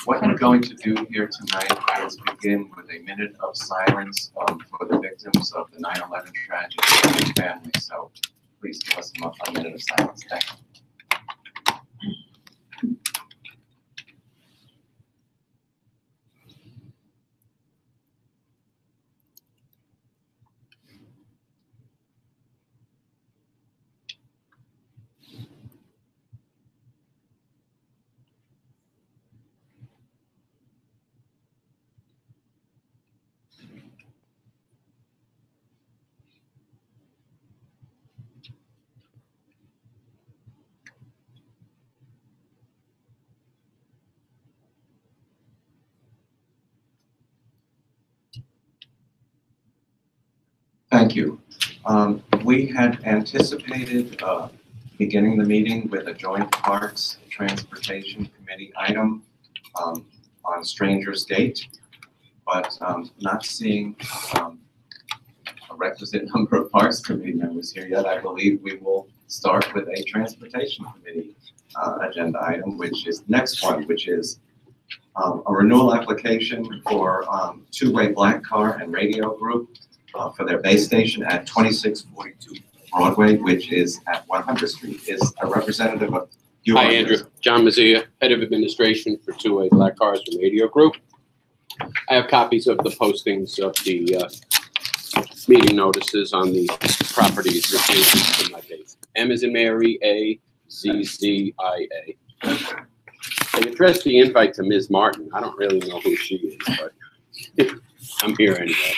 What we're going to do here tonight is begin with a minute of silence for the victims of the 9/11 tragedy and their families. So please give us a minute of silence. Thank you. Thank you. We had anticipated beginning the meeting with a joint Parks Transportation Committee item on Stranger's Gate, but not seeing a requisite number of Parks Committee members here yet, I believe we will start with a Transportation Committee agenda item, which is the next one, which is a renewal application for Two-Way Black Car and Radio Group for their base station at 2642 Broadway, which is at 100th Street. Is a representative of you? Hi, Andrew. John Mazzia, Head of Administration for Two-Way Black Cars and Radio Group. I have copies of the postings of the meeting notices on the properties adjacent to my base. M as in Mary, A, Z, Z, I, A. I addressed the invite to Ms. Martin. I don't really know who she is, but I'm here anyway.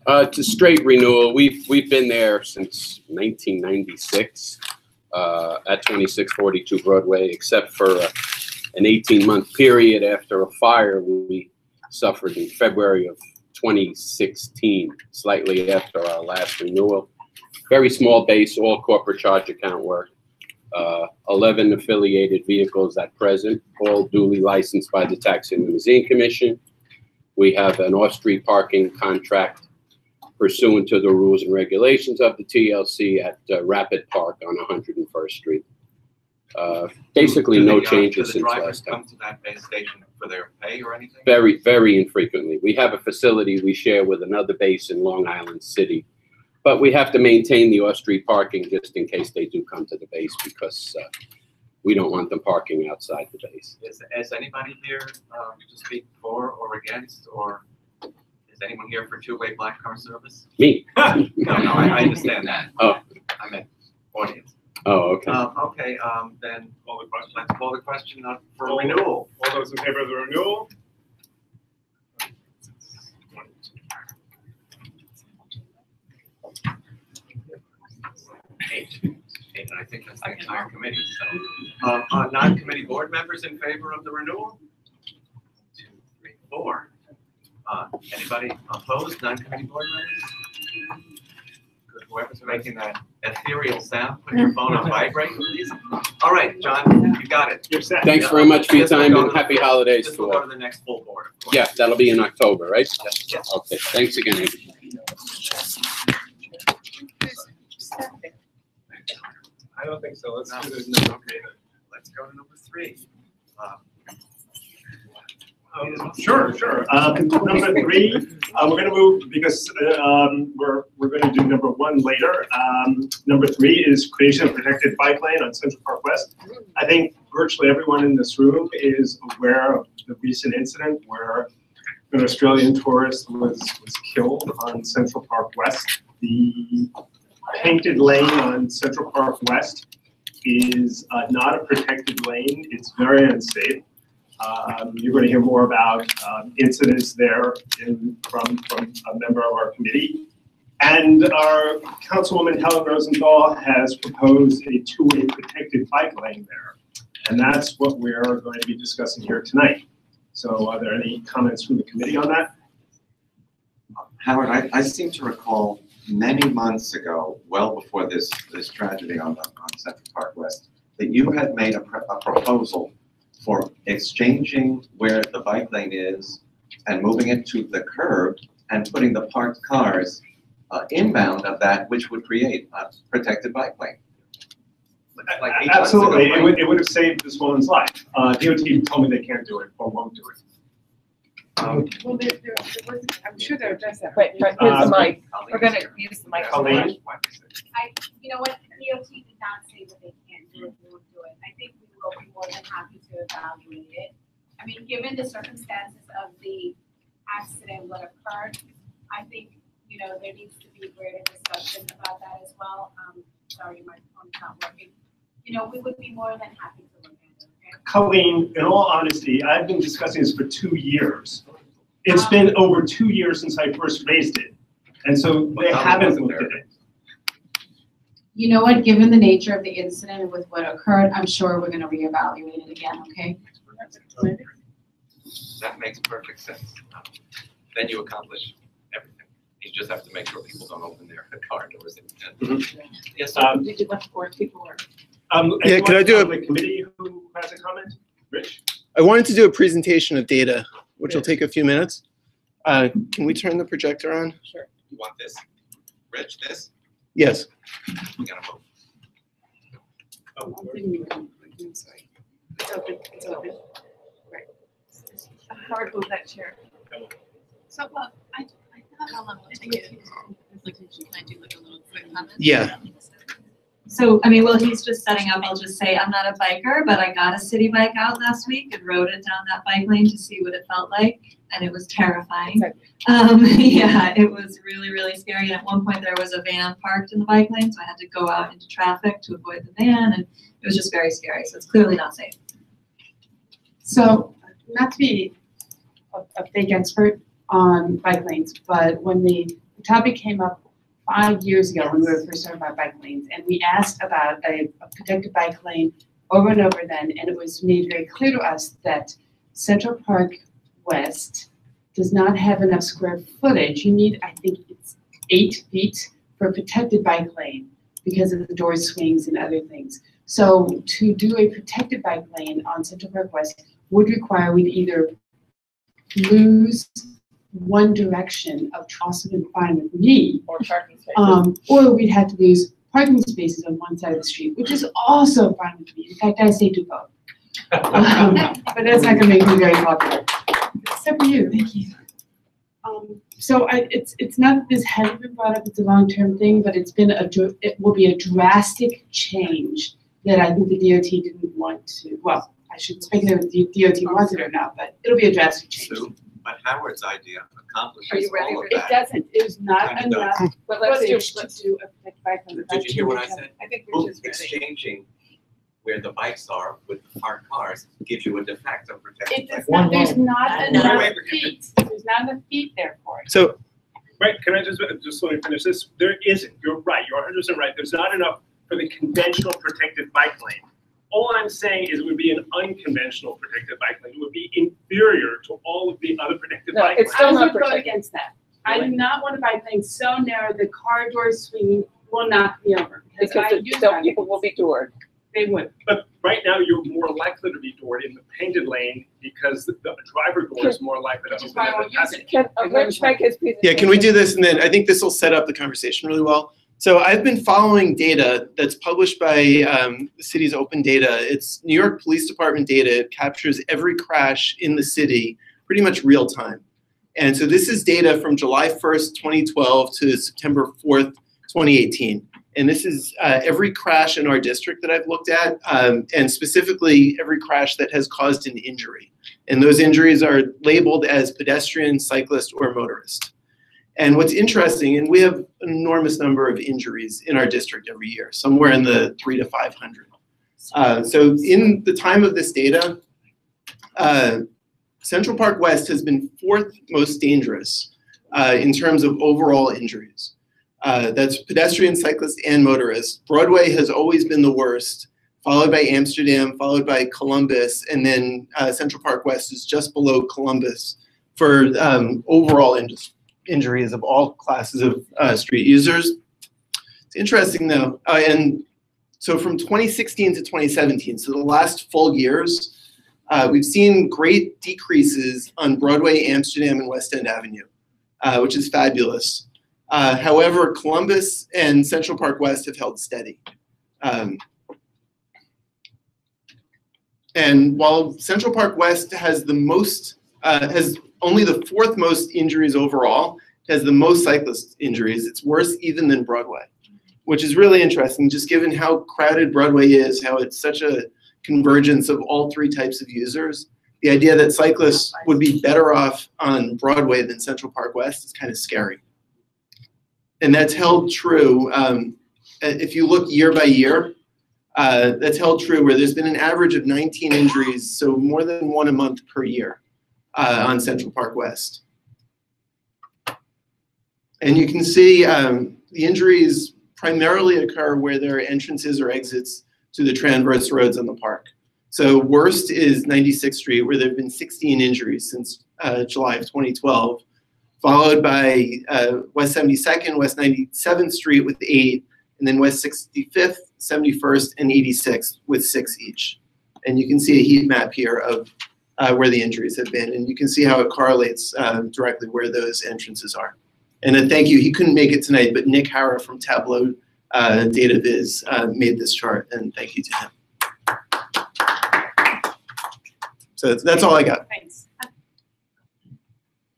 It's a straight renewal. We've been there since 1996 at 2642 Broadway, except for an 18-month period after a fire we suffered in February of 2016, slightly after our last renewal. Very small base, all corporate charge account work. 11 affiliated vehicles at present, all duly licensed by the Taxi and Limousine Commission. We have an off-street parking contract pursuant to the rules and regulations of the TLC at Rapid Park on 101st Street. Basically, no changes since last time. Come to that base station for their pay or anything? Very, very infrequently. We have a facility we share with another base in Long Island City, but we have to maintain the off-street parking just in case they do come to the base because we don't want them parking outside the base. Is anybody here to speak for or against, or is anyone here for two-way black car service? Me? No, I understand that. Oh. I meant audience. Oh, okay. Okay, then Call the question. let's call the question for renewal. All those in favor of the renewal? Eight, and I think that's the entire committee. So, non-committee board members in favor of the renewal? 1, 2, 3, 4. Anybody opposed? Non-committee board members? Good. Whoever's making that ethereal sound, put your phone on vibrate, please. All right, John, you got it. You're set. Thanks very much for your time and happy holidays This to will go all. to the next full board, of course. Yeah, that'll be in October, right? Yes. Okay, thanks again, Andrew. I don't think so. Let's do this. Okay, let's go to number 3. Sure. Number 3, we're going to move because we're going to do number 1 later. Number 3 is creation of protected bike lane on Central Park West. I think virtually everyone in this room is aware of the recent incident where an Australian tourist was killed on Central Park West. The painted lane on Central Park West is not a protected lane. It's very unsafe. You're going to hear more about incidents there from a member of our committee. And our Councilwoman Helen Rosenthal has proposed a 2-way protected bike lane there. And that's what we're going to be discussing here tonight. So are there any comments from the committee on that? Howard, I seem to recall many months ago, well before this tragedy on Central Park West, that you had made a proposal for exchanging where the bike lane is and moving it to the curb and putting the parked cars inbound of that, which would create a protected bike lane. Like 8 months ago, Absolutely, right? it would have saved this woman's life. DOT told me they can't do it or won't do it. Well, there wasn't, I'm sure they're addressed that. Wait, here's the mic. We're gonna use the mic. Colleen? You know what, DOT did not say that they can't do it, they won't do it. I think we will be more than happy to evaluate it. I mean, given the circumstances of the accident, what occurred, I think, you know, there needs to be greater discussion about that as well. Sorry, my phone's not working. You know, we would be more than happy to look at it, okay? Colleen, in all honesty, I've been discussing this for 2 years. It's been over 2 years since I first raised it. And so they haven't looked at it. You know what, given the nature of the incident and with what occurred, I'm sure we're gonna reevaluate it again, okay? That makes perfect sense. Then you accomplish everything. You just have to make sure people don't open their car doors. Yes, sir. Did you let 4 people or? Yeah, could I do a committee who has a comment? Rich? I wanted to do a presentation of data, which will take a few minutes. Can we turn the projector on? Sure. You want this? Rich, this? Yes. We gotta move. Sorry. It's open, it's open. Right. Howard, move that chair. So, well, I thought how long would take it? Like, can I do like a little quick comment? Yeah. So, I mean, while he's just setting up, I'll just say I'm not a biker, but I got a city bike out last week and rode it down that bike lane to see what it felt like, and it was terrifying. Yeah, it was really, really scary. And at one point there was a van parked in the bike lane, so I had to go out into traffic to avoid the van, and it was just very scary. So it's clearly not safe. So, not to be a fake expert on bike lanes, but when the topic came up 5 years ago when we were first talking about bike lanes, and we asked about a protected bike lane over and over then, and it was made very clear to us that Central Park West does not have enough square footage. You need, I think it's 8 feet for a protected bike lane because of the door swings and other things. So to do a protected bike lane on Central Park West would require we'd either lose one direction of traffic and fine with me, Or parking spaces. or we'd have to lose parking spaces on one side of the street, which is also fine with me. In fact, I say do both. But that's not gonna make me very popular, except for you, thank you. So it's not that this hasn't been brought up, it's a long-term thing, but it will be a drastic change that I think the DOT didn't want to, well, I shouldn't speculate if the DOT wants it or not, but it'll be a drastic change. Sue, but Howard's idea Are accomplishes you ready all of for- It that. doesn't, it is not Kinda enough But let's do, footage to do a protected bike lane. Did you hear what I said? I think we're just ready. Exchanging where the bikes are with the parked cars gives you a de facto protected It bike. does not, there's not One enough lane. feet, there's not enough feet there for it. So Right, can I just let me finish this? There isn't, you're right, you're 100% right. There's not enough for the conventional protected bike lane. All I'm saying is it would be an unconventional protected bike lane. It would be inferior to all of the other protected No, bike it's lanes. still I not would vote protected. against that. I do not want a bike lane so narrow the car doors swinging will knock me over. Because I use So bike people will be doored. They would. But right now, you're more likely to be doored in the painted lane because the driver door is more likely to Which is open why I than won't the use it. passenger. Can Rich make his presentation? yeah, can we do this? And then I think this will set up the conversation really well. So I've been following data that's published by the city's open data. It's New York Police Department data. It captures every crash in the city pretty much real time. And so this is data from July 1st, 2012 to September 4th, 2018. And this is every crash in our district that I've looked at, and specifically every crash that has caused an injury. And those injuries are labeled as pedestrian, cyclist, or motorist. And what's interesting, and we have an enormous number of injuries in our district every year, somewhere in the 300 to 500. So in the time of this data, Central Park West has been 4th most dangerous in terms of overall injuries. That's pedestrian, cyclist, and motorist. Broadway has always been the worst, followed by Amsterdam, followed by Columbus, and then Central Park West is just below Columbus for overall injuries of all classes of street users. It's interesting though, and so from 2016 to 2017, so the last full years, we've seen great decreases on Broadway, Amsterdam, and West End Avenue, which is fabulous. However, Columbus and Central Park West have held steady. And while Central Park West has the most, has only the 4th most injuries overall, has the most cyclist injuries, it's worse even than Broadway, which is really interesting, just given how crowded Broadway is, how it's such a convergence of all 3 types of users. The idea that cyclists would be better off on Broadway than Central Park West is kind of scary. And that's held true. If you look year by year, that's held true where there's been an average of 19 injuries, so more than 1 a month per year on Central Park West. And you can see the injuries primarily occur where there are entrances or exits to the transverse roads on the park. So worst is 96th Street, where there have been 16 injuries since July of 2012, followed by West 72nd, West 97th Street with 8, and then West 65th, 71st, and 86th with 6 each. And you can see a heat map here of where the injuries have been, and you can see how it correlates directly where those entrances are. And a thank you, he couldn't make it tonight, but Nick Hara from Tableau Data Viz made this chart, and thank you to him. So that's all I got. Thanks.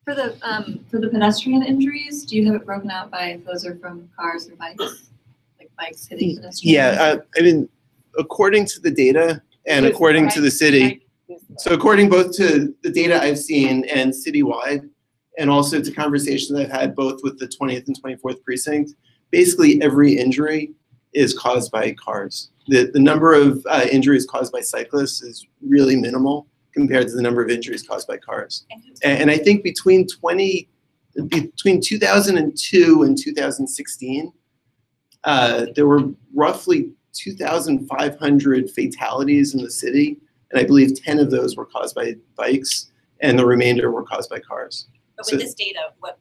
For the pedestrian injuries, do you have it broken out by if those are from cars or bikes? Like bikes hitting pedestrians? Yeah, I mean, according to the data and according to the city, so according both to the data I've seen and citywide, and also to conversations I've had both with the 20th and 24th precinct, basically every injury is caused by cars. The number of injuries caused by cyclists is really minimal compared to the number of injuries caused by cars. And I think between 2002 and 2016, there were roughly 2,500 fatalities in the city, and I believe 10 of those were caused by bikes, and the remainder were caused by cars. But with this data, what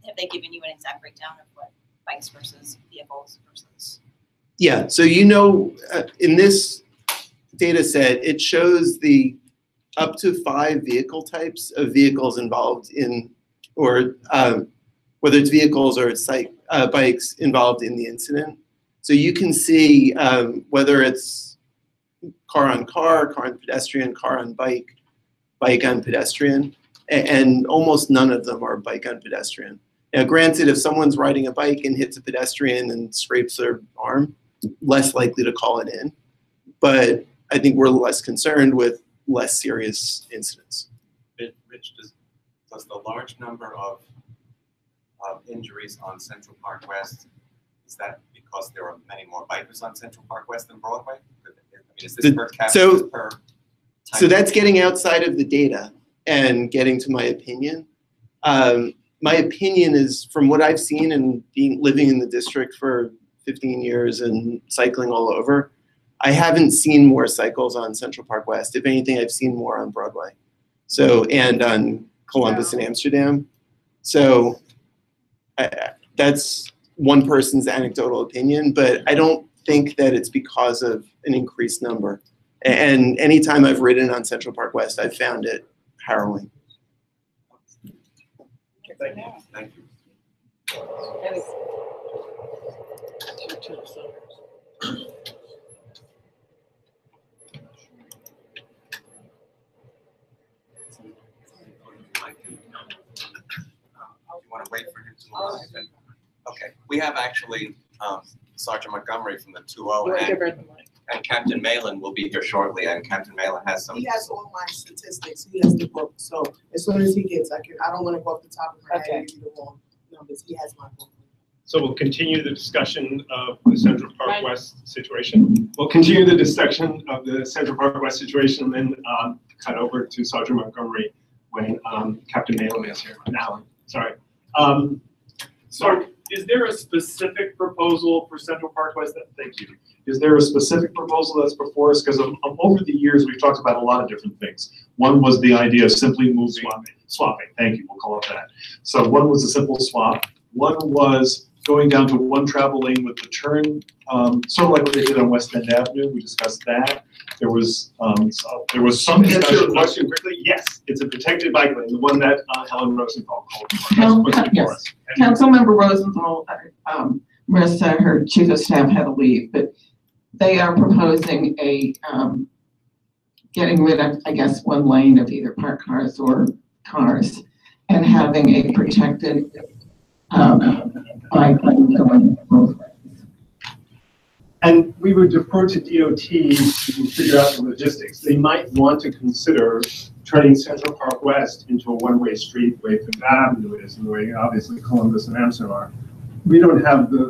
have they given you an exact breakdown of what bikes versus vehicles versus? Yeah, so in this data set, it shows the up to 5 vehicle types of vehicles involved in, or whether it's vehicles or it's bikes involved in the incident. So you can see whether it's car on pedestrian, car on bike, bike on pedestrian, and almost none of them are bike on pedestrian. Now, granted, if someone's riding a bike and hits a pedestrian and scrapes their arm, less likely to call it in. But I think we're less concerned with less serious incidents. Rich, does the large number of injuries on Central Park West, is that because there are many more bikers on Central Park West than Broadway? I mean, is this per capita, per type? So that's getting outside of the data and getting to my opinion. My opinion is, from what I've seen and living in the district for 15 years and cycling all over, I haven't seen more cycles on Central Park West. If anything, I've seen more on Broadway. So, and on Columbus and Amsterdam. So that's one person's anecdotal opinion, but I don't think that it's because of an increased number. And anytime I've ridden on Central Park West, I've found it harrowing. Thank you. Thank you. You want to wait for him to arrive? Okay, we have actually Sergeant Montgomery from the 2-0 and Captain Malin will be here shortly, and Captain Malin has some. He has all my statistics. He has the book. So as soon as he gets, I don't want to go off the top of my head and give you the wrong numbers. He has my book. So we'll continue the discussion of the Central Park West situation. We'll continue the discussion of the Central Park West situation and then cut over to Sergeant Montgomery when Captain Malin is here. Alan, sorry. Is there a specific proposal for Central Park West? Thank you. Is there a specific proposal that's before us? Because over the years, we've talked about a lot of different things. One was the idea of simply swapping. Thank you, we'll call it that. So one was a simple swap. One was going down to one travel lane with the turn, sort of like what they did on West End Avenue. We discussed that. There was some discussion. Answer your question quickly. Yes, it's a protected bike lane, the one that Helen Rosenthal called for. Yes. Councilmember Rosenthal, Marissa, her chief of staff had to leave, but they are proposing a getting rid of, I guess, one lane of either parked cars or cars and having a protected bike lane going both ways. And we would defer to DOT to figure out the logistics. They might want to consider turning Central Park West into a one-way street the way Fifth Avenue is, and the way obviously Columbus and Amsterdam are. We don't have the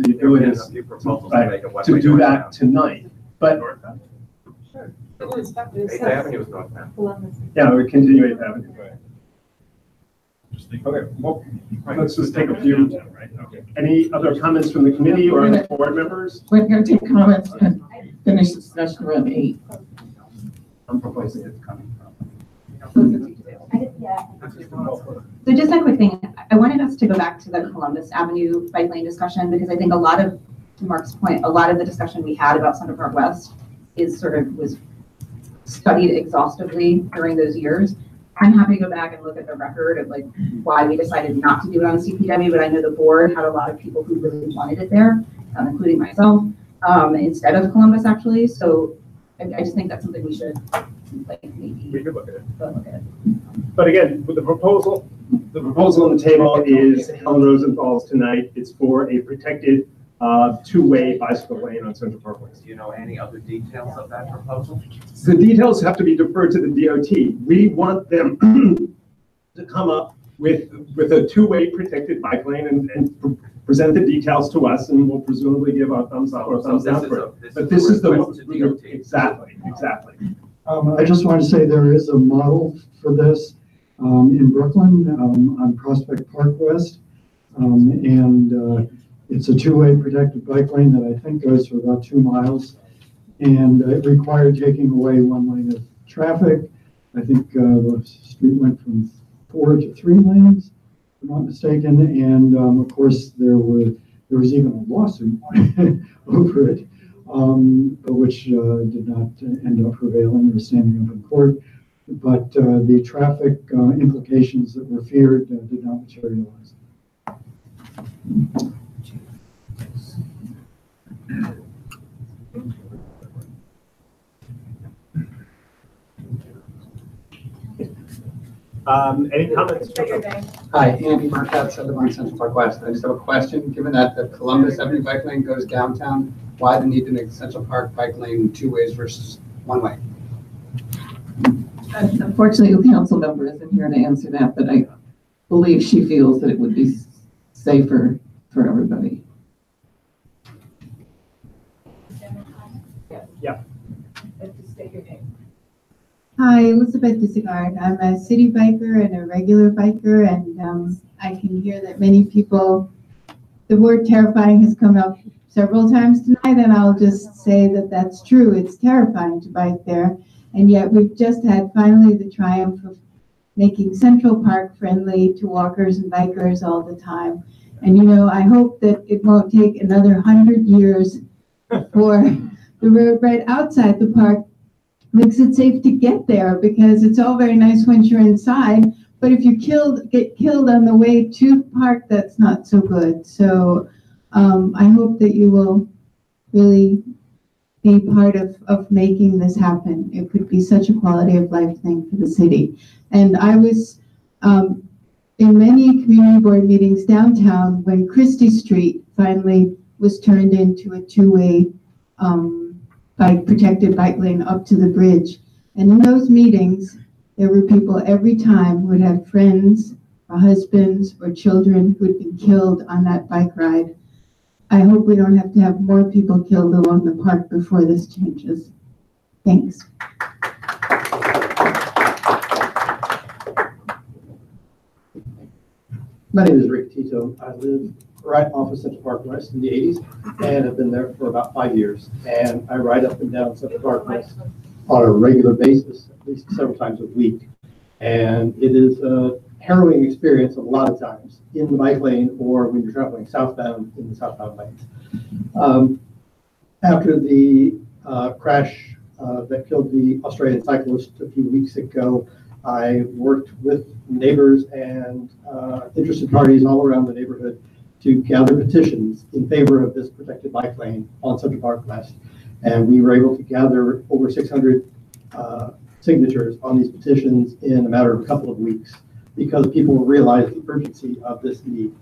ability to do that tonight, but. Sure. Eighth Avenue is northbound. Yeah, we continue 8th Avenue. Okay, well, let's just take a few. Any other comments from the committee or the board members? We're going to take comments and finish discussion around 8. I'm proposing it's coming from. So just a quick thing, I wanted us to go back to the Columbus Avenue bike lane discussion because I think a lot of, to Mark's point, a lot of the discussion we had about Central Park West was studied exhaustively during those years. I'm happy to go back and look at the record of like why we decided not to do it on CPW, but I know the board had a lot of people who really wanted it there, including myself, instead of Columbus actually. So I just think that's something we should like maybe we could look at it. Look at it. But again, with the proposal on the table is Helen Rosenthal's tonight. It's for a protected two-way bicycle lane on Central Park West. Do you know any other details of that proposal? The details have to be deferred to the DOT. We want them to come up with a two-way protected bike lane and present the details to us, and we'll presumably give our thumbs up or thumbs down for it. But this is the one. Exactly. I just want to say there is a model for this in Brooklyn on Prospect Park West, and it's a two-way protected bike lane that I think goes for about 2 miles, and it required taking away one lane of traffic. I think the street went from 4 to 3 lanes, if I'm not mistaken, and of course there was even a lawsuit over it, which did not end up prevailing or standing up in court. But the traffic implications that were feared did not materialize. Any comments? Hi, Andy Marquette, 71 Central Park West. I just have a question. Given that the Columbus Avenue bike lane goes downtown, why the need to make Central Park bike lane 2 ways versus 1 way? Unfortunately, the council member isn't here to answer that, but I believe she feels that it would be safer for everybody. Yeah. State your name. Hi, Elizabeth Disagard. I'm a city biker and a regular biker, and I can hear that many people, the word terrifying has come up several times tonight, and I'll just say that that's true. It's terrifying to bike there, and yet we've just had finally the triumph of making Central Park friendly to walkers and bikers all the time. And you know, I hope that it won't take another 100 years for the road right outside the park makes it safe to get there, because it's all very nice once you're inside, but if you get killed on the way to the park, that's not so good. So I hope that you will really be part of making this happen. It could be such a quality of life thing for the city. And I was in many community board meetings downtown when Christie Street finally was turned into a two-way protected bike lane up to the bridge. And in those meetings, there were people every time who would have friends or husbands or children who had been killed on that bike ride. I hope we don't have to have more people killed along the park before this changes. Thanks. My name is Rick Tito. I live right off of Central Park West in the 80s and have been there for about 5 years. And I ride up and down Central Park West on a regular basis, at least several times a week. And it is a harrowing experience a lot of times in the bike lane or when you're traveling southbound in the southbound lanes. After the crash that killed the Australian cyclist a few weeks ago, I worked with neighbors and interested parties all around the neighborhood to gather petitions in favor of this protected bike lane on Central Park West. And we were able to gather over 600 signatures on these petitions in a matter of a couple of weeks because people realized the urgency of this need.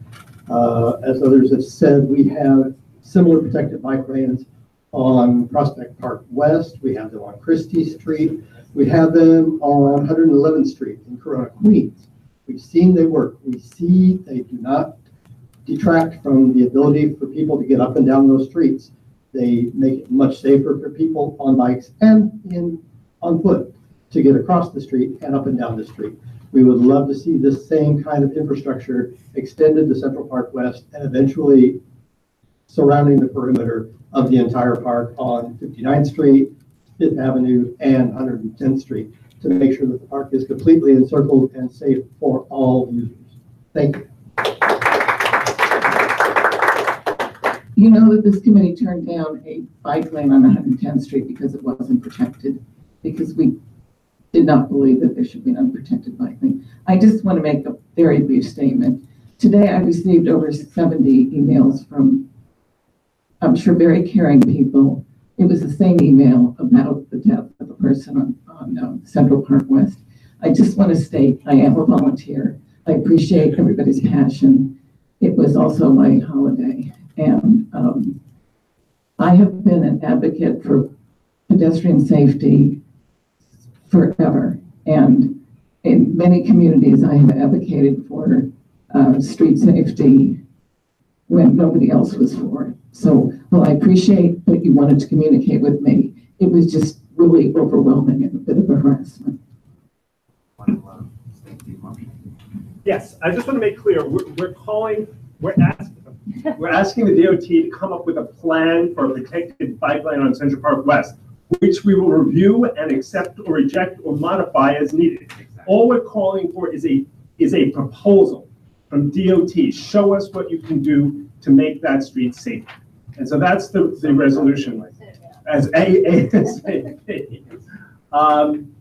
As others have said, we have similar protected bike lanes on Prospect Park West. We have them on Christie Street. We have them on 111th Street in Corona, Queens. We've seen they work. We see they do not detract from the ability for people to get up and down those streets. They make it much safer for people on bikes and on foot to get across the street and up and down the street. We would love to see this same kind of infrastructure extended to Central Park West and eventually surrounding the perimeter of the entire park on 59th Street, 5th Avenue, and 110th Street to make sure that the park is completely encircled and safe for all users. Thank you. You know that this committee turned down a bike lane on 110th Street because it wasn't protected, because we did not believe that there should be an unprotected bike lane. I just want to make a very brief statement. Today I received over 70 emails from, I'm sure, very caring people. It was the same email about the death of a person on Central Park West. I just want to state I am a volunteer. I appreciate everybody's passion. It was also my holiday. And I have been an advocate for pedestrian safety forever. And in many communities, I have advocated for street safety when nobody else was for it. So, well, I appreciate that you wanted to communicate with me. It was just really overwhelming and a bit of a harassment. Yes, I just want to make clear, we're asking the DOT to come up with a plan for a protected bike lane on Central Park West, which we will review and accept or reject or modify as needed. Exactly. All we're calling for is a proposal from DOT. Show us what you can do to make that street safe. And so that's the resolution. As ASAP.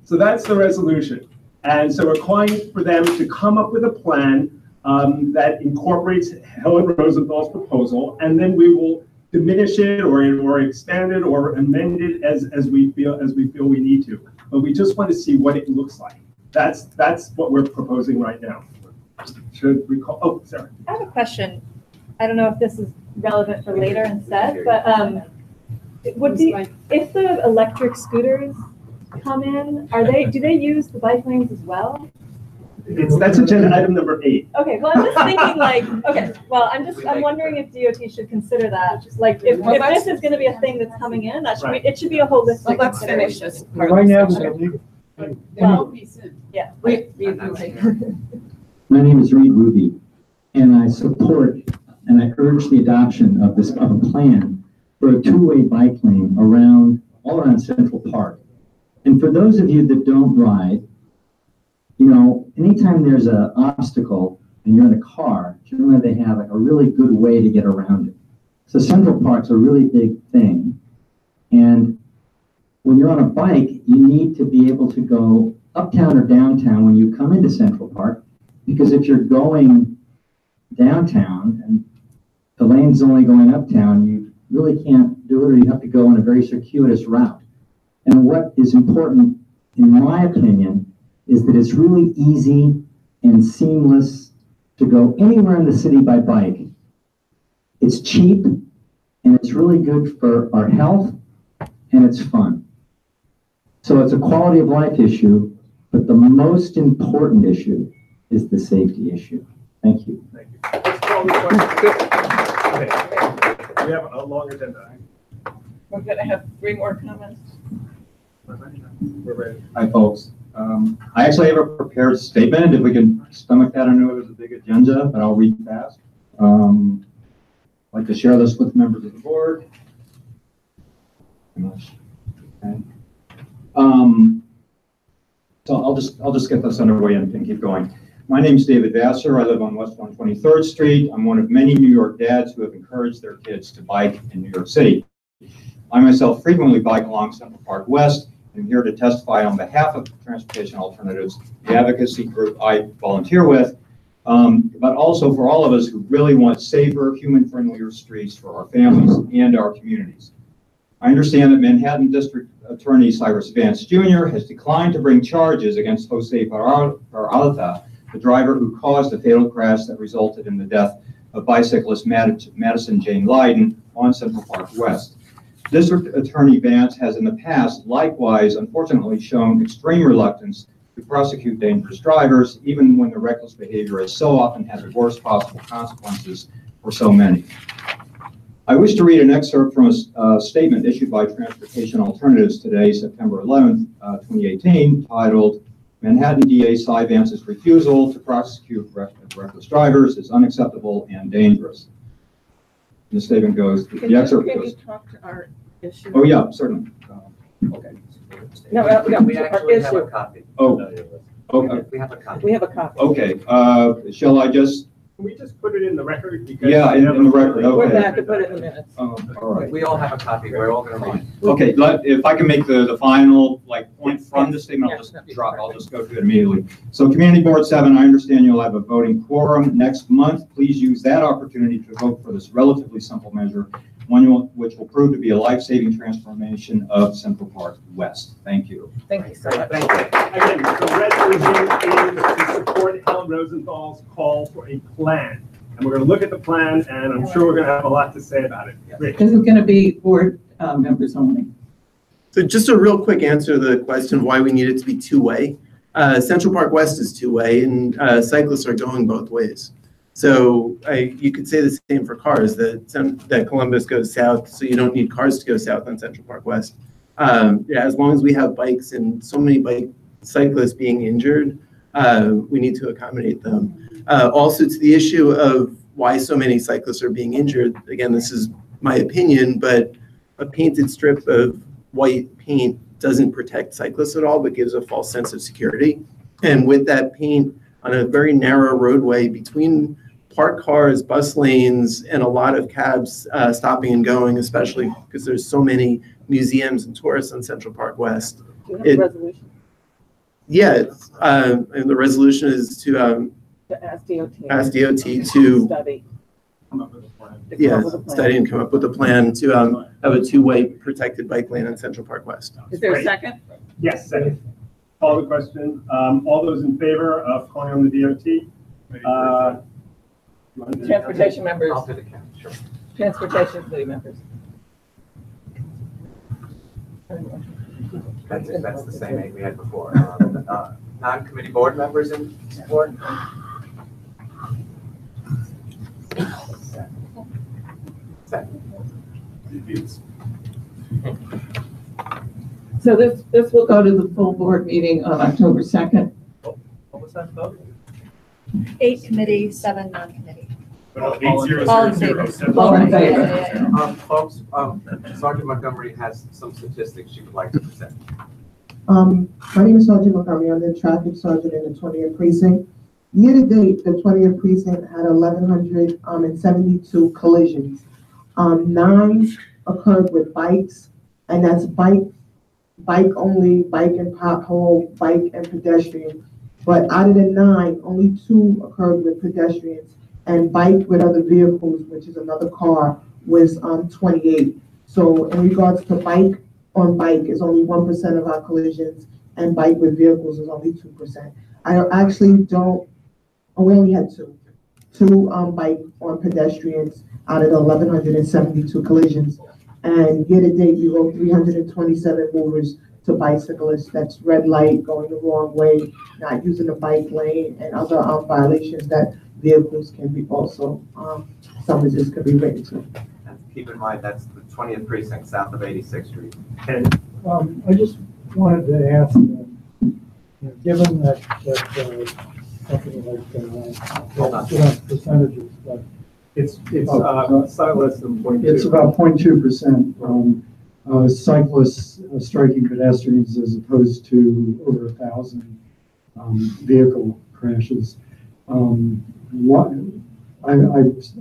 So that's the resolution. And so we're calling for them to come up with a plan that incorporates Helen Rosenthal's proposal, and then we will diminish it or expand it or amend it as we feel we need to. But we just want to see what it looks like. That's what we're proposing right now. Should we call? Oh, sorry. I have a question. I don't know if this is relevant for later instead, but if the electric scooters come in, do they use the bike lanes as well? That's agenda item number 8. Okay, well, I'm just thinking I'm wondering if DOT should consider that. Like, if this is going to be a thing that's coming in, it should be a holistic. So let's finish this. Right now, we don't need. Well, yeah. My name is Reed Ruby, and I support and I urge the adoption of a plan for a two-way bike lane all around Central Park. And for those of you that don't ride, anytime there's an obstacle and you're in a car, generally they have a really good way to get around it. So Central Park's a really big thing. And when you're on a bike, you need to be able to go uptown or downtown when you come into Central Park, because if you're going downtown and the lane's only going uptown, you really can't do it, or you have to go on a very circuitous route. And what is important, in my opinion, is that it's really easy and seamless to go anywhere in the city by bike. It's cheap, and it's really good for our health, and it's fun. So it's a quality of life issue, but the most important issue is the safety issue. Thank you. Thank you. Let's call the question. Okay. We have a long agenda. We're going to have 3 more comments. We're ready. Hi, folks. I actually have a prepared statement. If we can stomach that, I know it was a big agenda, but I'll read fast. like to share this with members of the board. Okay. So I'll just get this underway and keep going. My name is David Vassar. I live on West 123rd Street. I'm one of many New York dads who have encouraged their kids to bike in New York City. I myself frequently bike along Central Park West. I'm here to testify on behalf of Transportation Alternatives, the advocacy group I volunteer with, but also for all of us who really want safer, human-friendlier streets for our families and our communities. I understand that Manhattan District Attorney Cyrus Vance Jr. has declined to bring charges against Jose Peralta, the driver who caused the fatal crash that resulted in the death of bicyclist Madison Jane Leiden on Central Park West. District Attorney Vance has in the past likewise, unfortunately, shown extreme reluctance to prosecute dangerous drivers, even when the reckless behavior has so often had the worst possible consequences for so many. I wish to read an excerpt from a statement issued by Transportation Alternatives today, September 11th, 2018, titled, Manhattan DA Cy Vance's refusal to prosecute reckless drivers is unacceptable and dangerous. The statement goes, the excerpt goes. Can you talk to our issue? Oh, yeah, certainly. Okay. No, We actually have a copy. Oh, okay. We have a copy. We have a copy. Okay, shall I just? Can we just put it in the record? Because Yeah, in the record, okay. We're back to put it in the minutes. All right. We all have a copy. We're all going to read it. Okay, if I can make the final point from the statement, I'll just go to it immediately. So Community Board 7, I understand you'll have a voting quorum next month. Please use that opportunity to vote for this relatively simple measure, which will prove to be a life-saving transformation of Central Park West. Thank you. Thank you so much. Thank you. Again, the resolution is to support Helen Rosenthal's call for a plan. And we're going to look at the plan, and I'm sure we're going to have a lot to say about it. Rich. This is going to be board members only. So just a real quick answer to the question of why we need it to be two-way. Central Park West is two-way, and cyclists are going both ways. So you could say the same for cars, that Columbus goes south, so you don't need cars to go south on Central Park West. Yeah, as long as we have bikes and so many cyclists being injured, we need to accommodate them. Also, to the issue of why so many cyclists are being injured, again, this is my opinion, but a painted strip of white paint doesn't protect cyclists at all, but gives a false sense of security. And with that paint on a very narrow roadway between parked cars, bus lanes, and a lot of cabs stopping and going, especially because there's so many museums and tourists on Central Park West. Do you have a resolution? Yeah, and the resolution is to Ask DOT. Ask DOT to study. Study and come up with a plan to have a two-way protected bike lane on Central Park West. Is there a second? Yes, second. Call the question. All those in favor of calling on the DOT? Transportation members. I'll do the count, sure. Transportation committee members. That's the same eight we had before. Non-committee board members in support? So this will go to the full board meeting on October 2nd. What was that vote? 8 committee, 7 non-committee. All in favor. Folks, Sergeant Montgomery has some statistics she would like to present. My name is Sergeant Montgomery. I'm the traffic sergeant in the 20th precinct. Year to date, the 20th precinct had 1,172 collisions. 9 occurred with bikes, and that's bike only, bike and pothole, bike and pedestrian. But out of the 9, only 2 occurred with pedestrians, and bike with other vehicles, which is another car, was 28. So in regards to bike on bike is only 1% of our collisions, and bike with vehicles is only 2%. I actually don't. Oh, we only had 2 bike on pedestrians out of the 1,172 collisions. And year to date, we wrote 327 movers to bicyclists. That's red light, going the wrong way, not using the bike lane, and other violations that vehicles can be also, summonses can be written to. And keep in mind, that's the 20th precinct south of 86th Street. I just wanted to ask, given that something like, percentages, but It's slightly less than 0.2. It's about 0.2%. Cyclists striking pedestrians as opposed to over 1,000 vehicle crashes. I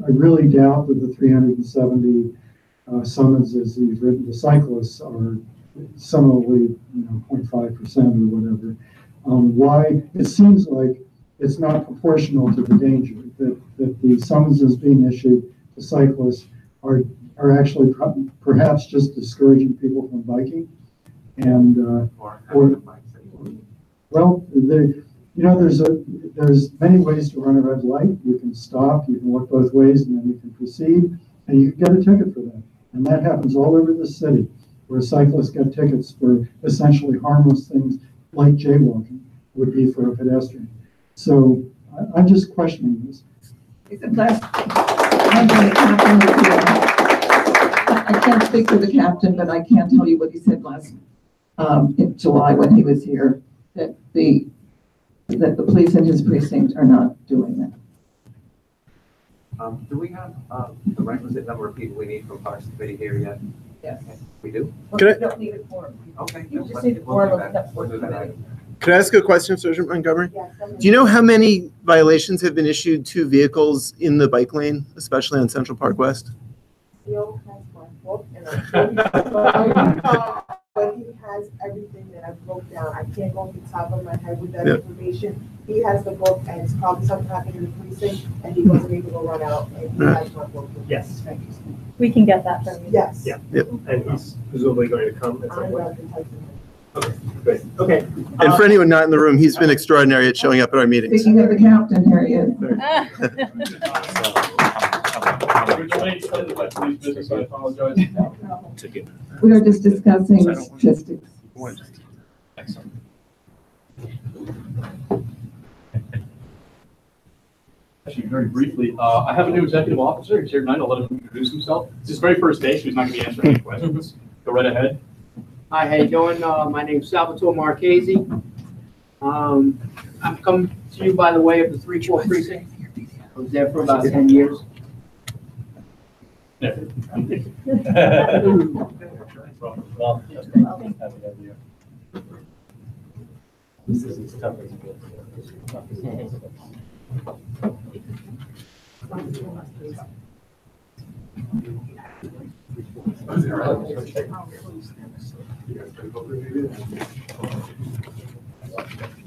really doubt that the 370 summonses you've written to cyclists are similarly, 0.5% or whatever. Why? It seems like it's not proportional to the danger, that the summonses being issued to cyclists are actually perhaps just discouraging people from biking. And, well, there's many ways to run a red light. You can stop, you can look both ways, and then you can proceed, and you can get a ticket for that. And that happens all over the city, where cyclists get tickets for essentially harmless things like jaywalking would be for a pedestrian. So I'm just questioning this. I can't speak for the captain, but I can tell you what he said last in July when he was here, that the police in his precinct are not doing that. Do we have the requisite number of people we need from Parks Committee here yet? Yes. We do? Can I- You don't need a quorum. Okay. You then just let's- need a we'll do quorum that. of that We'll do that committee. item. Can I ask a question, Sergeant Montgomery? Do you know how many violations have been issued to vehicles in the bike lane, especially on Central Park West? Theo has my book, and but he has everything that I broke down. I can't go off the top of my head with that Yeah. information. He has the book, and it's probably something happened in the precinct, and he wasn't able to run out, and he has my book. Yes. We can get that from you. Yes. Yeah. Yep. And he's presumably going to come at some I'm point. not the type of- Okay, great. Okay. And for anyone not in the room, he's been extraordinary at showing up at our meetings. Speaking of the captain, here he is. We are just discussing statistics. Actually, very briefly, I have a new executive officer. He's here tonight. I'll let him introduce himself. It's his very first day, so he's not going to be answering any questions. Go right ahead. Hi, how you doing? My name's Salvatore Marchese. I've come to you by the way of the 3-4 precinct. I was there for about 10 years.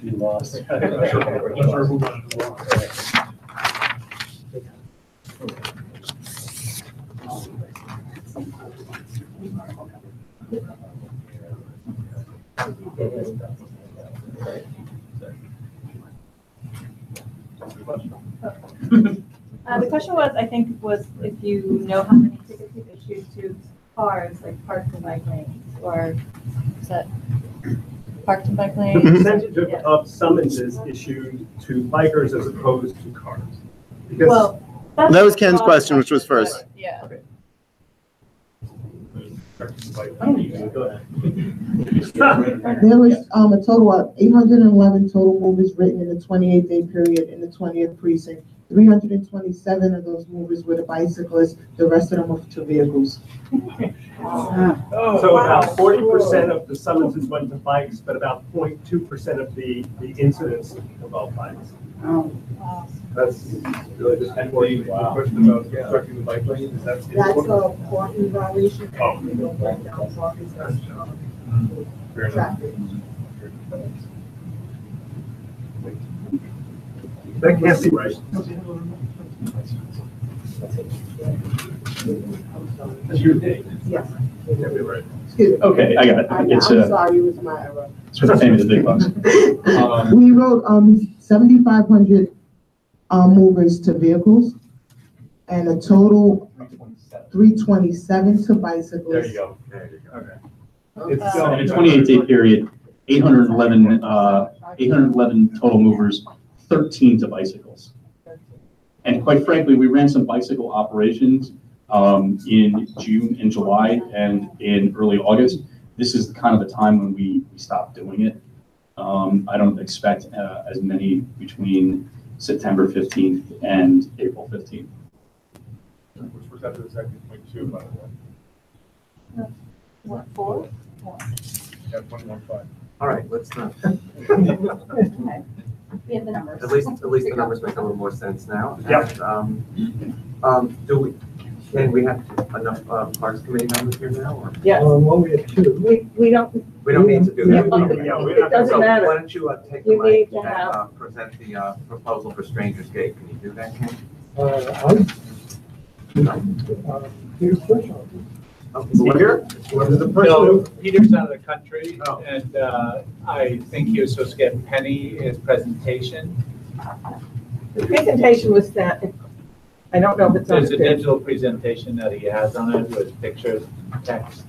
You lost. The question was, I think, was if you know how many tickets you've issued to cars, like parked and bike lanes, or is that parked and bike lanes? Percentage of summonses issued to bikers as opposed to cars. Because Well, That was Ken's question, which was first. Yeah. Go ahead. There was a total of 811 total movers written in the 28-day period in the 20th precinct. 327 of those movers were the bicyclists, the rest of them were to vehicles. So about 40% of the summonses went to bikes, but about 0.2% of the incidents involved bikes. That's really just And the question about obstructing the bike lane, is that? That's a parking violation. Oh. We don't break down parking signs. Fair enough. Traffic. That can't be right. That's your day. Yes. Can't be right. Excuse me. Okay, I got it. I'm It's sorry, it was my error. it's for the famous big bucks. We wrote 7,500 movers to vehicles and a total 327 to bicyclists. There you go. There you go. Okay. It's In a 28-day period, 811 total movers, 13 to bicycles. And quite frankly, we ran some bicycle operations in June and July and in early August. This is kind of the time when we stopped doing it. I don't expect as many between September 15th and April 15th. Which was after the second point two, by the way. What, four? Yeah, 115. All right, let's not. Okay. We have the numbers. At least the numbers make a little more sense now. Yeah. And, can we have enough Parks Committee members here now, or? Yes. Well, we have two. We don't, We don't need to do that. it doesn't So matter. why don't you take the You mic need to and have- present the proposal for Strangers Gate? Can you do that, Ken? Here's Threshold. Oh, is he here? No, Peter's out of the country, and I think he was supposed to get Penny his presentation. The presentation was sent, I don't know if it's on. There's a digital presentation that he has on it with pictures, text.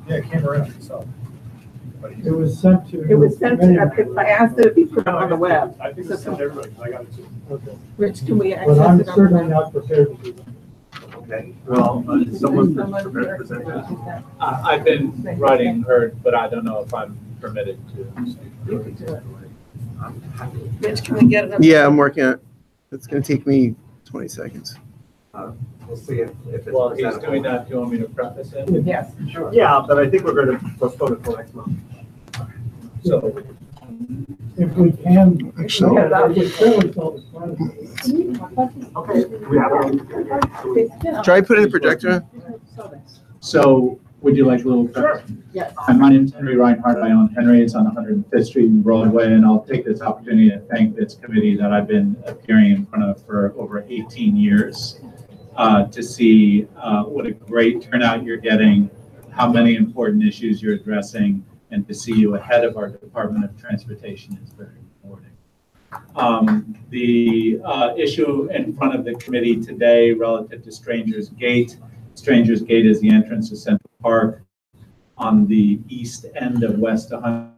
Yeah, it came around, so. It was sent to. It was sent to, I asked it to be put on the web. I think it's sent to everybody, 'cause I got it too. Okay. Rich, can we But access I'm it on the certainly web? not prepared to do that. Okay. Well, Someone present that. I've been writing her, but I don't know if I'm permitted to. You could do it. Rich, can we get it? Yeah, I'm working on it. It's gonna take me 20 seconds. We'll see if it's. Well, he's presentable. doing that. Do you want me to preface it? Yes, sure. Yeah, but I think we're going to postpone it till next month. So, If we can. Actually- If we certainly solve this problem. Okay. We have it. Try putting the projector. So would you like a little? Sure. Yes. Hi, my name's Henry Reinhardt. I own Henry's on 105th Street in Broadway, and I'll take this opportunity to thank this committee that I've been appearing in front of for over 18 years to see what a great turnout you're getting, how many important issues you're addressing, and to see you ahead of our Department of Transportation is very rewarding. The issue in front of the committee today relative to Strangers Gate. Strangers Gate is the entrance to Central Park on the east end of West 100.